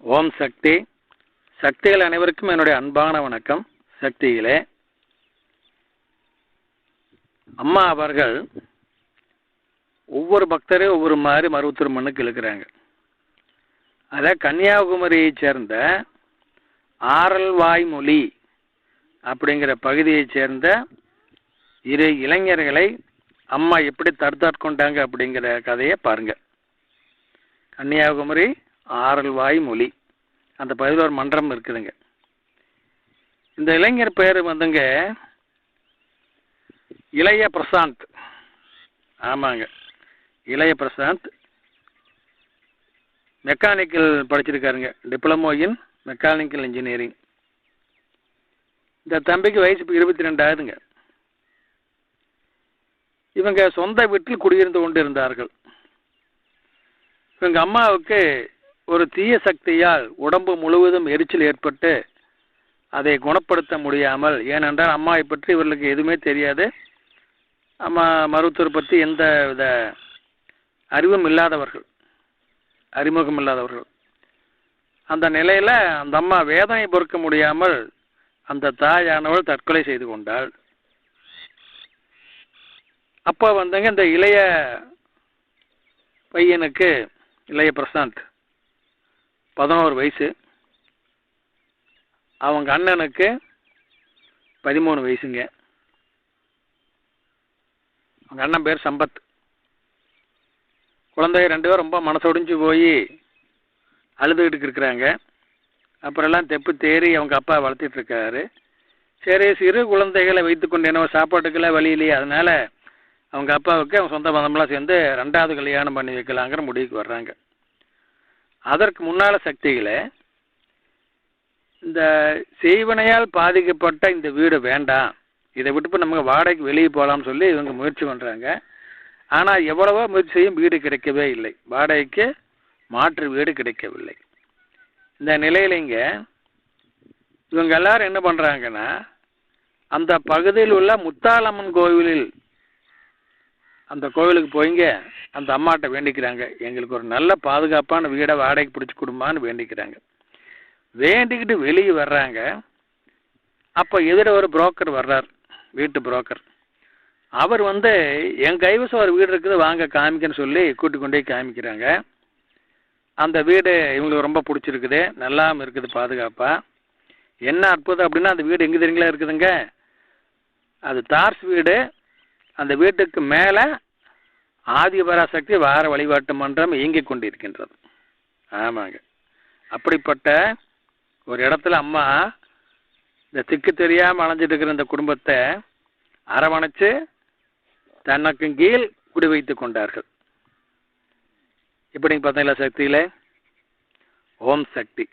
ஓம் சக்தி. சக்திகள் அனைவருக்கும் என்னுடைய அன்பான வணக்கம். சக்திகளே, அம்மா அவர்கள் ஒவ்வொரு பக்தரையும் ஒவ்வொரு மாதிரி மருவத்தூர் மண்ணுக்கு இழுக்கிறாங்க. அதில் கன்னியாகுமரியை சேர்ந்த ஆரல்வாய்மொழி அப்படிங்கிற பகுதியை சேர்ந்த இரு இளைஞர்களை அம்மா எப்படி தடுத்தாட்கொண்டாங்க அப்படிங்கிற கதையை பாருங்க. கன்னியாகுமரி ஆரல்வாய்மொழி அந்த பகுதியில் ஒரு மன்றம் இருக்குதுங்க. இந்த இளைஞர் பேர் வந்துங்க இளைய பிரசாந்த். ஆமாங்க, இளைய பிரசாந்த். மெக்கானிக்கல் படிச்சிருக்காருங்க, டிப்ளமோ இன் மெக்கானிக்கல் இன்ஜினியரிங். இந்த தம்பிக்கு வயசு இப்போ 22 ஆகுதுங்க. இவங்க சொந்த வீட்டில் குடியிருந்து கொண்டு இருந்தார்கள். இவங்க அம்மாவுக்கு ஒரு தீய சக்தியால் உடம்பு முழுவதும் எரிச்சல் ஏற்பட்டு அதை குணப்படுத்த முடியாமல், ஏனென்றால் அம்மாவை பற்றி இவர்களுக்கு எதுவுமே தெரியாது, அம்மா மருத்துவர் பற்றி எந்த வித அறிவும் இல்லாதவர்கள், அறிமுகம் இல்லாதவர்கள். அந்த நிலையில் அந்த அம்மா வேதனை பொறுக்க முடியாமல் அந்த தாயானவள் தற்கொலை செய்து கொண்டாள். அப்போ வந்துங்க இந்த இளைய பையனுக்கு, இளைய பிரசாந்த் 11 வயசு, அவங்க அண்ணனுக்கு 13 வயசுங்க. அவங்க அண்ணன் பேர் சம்பத். குழந்தைய 2 பேரும் ரொம்ப மனசொடிஞ்சு போய் அழுதுகிட்டு இருக்கிறாங்க. அப்புறம் எல்லாம் தெப்பு தேறி அவங்க அப்பா வளர்த்திட்டு இருக்காரு. சரி, சிறு குழந்தைகளை வைத்துக்கொண்டு என்ன சாப்பாட்டுக்கெல்லாம் வழி இல்லையே, அதனால அவங்க அப்பாவுக்கு அவங்க சொந்த பந்தமெல்லாம் சேர்ந்து 2வது கல்யாணம் பண்ணி வைக்கலாங்கிற முடிவுக்கு வர்றாங்க. அதற்கு முன்னால் சக்திகளை, இந்த செய்வனையால் பாதிக்கப்பட்ட இந்த வீடு வேண்டாம், இதை விட்டு நமக்கு வாடகைக்கு வெளியே போகலாம்னு சொல்லி இவங்க முயற்சி பண்ணுறாங்க. ஆனால் எவ்வளவோ முயற்சி செய்யும் வீடு கிடைக்கவே இல்லை, வாடகைக்கு மாற்று வீடு கிடைக்கவில்லை. இந்த நிலையிலங்க இவங்க எல்லாரும் என்ன பண்ணுறாங்கன்னா, அந்த பகுதியில் உள்ள முத்தாலம்மன் கோவிலில், அந்த கோவிலுக்கு போய்ங்க அந்த அம்மாட்ட வேண்டிக்கிறாங்க, எங்களுக்கு ஒரு நல்ல பாதுகாப்பான வீடை வாடகைக்கு பிடிச்சி கொடுமான்னு வேண்டிக்கிறாங்க. வேண்டிக்கிட்டு வெளியே வர்றாங்க. அப்போ எதிர ஒரு புரோக்கர் வர்றார், வீட்டு புரோக்கர். அவர் என் கைவசம் ஒரு வீடு இருக்குது, வாங்க காமிக்கன்னு சொல்லி கூட்டி கொண்டே காமிக்கிறாங்க. அந்த வீடு இவங்களுக்கு ரொம்ப பிடிச்சிருக்குது, நல்லாவும் இருக்குது பாதுகாப்பாக. என்ன அற்புதம் அப்படின்னா, அந்த வீடு எங்கே தெரியுங்களா இருக்குதுங்க, அது தார்ஸ் வீடு. அந்த வீட்டுக்கு மேலே ஆதிபராசக்தி வார வழிபாட்டு மன்றம் இயங்கிக் கொண்டிருக்கின்றது. ஆமாங்க, அப்படிப்பட்ட ஒரு இடத்துல அம்மா இந்த திக்கு தெரியாமல் அலைஞ்சிட்டு இருக்கிற இந்த குடும்பத்தை அரவணைச்சு தனக்கு கீழ் குடி வைத்து கொண்டார்கள். இப்படிங்க பார்த்தீங்களா சக்தியிலே. ஓம் சக்தி.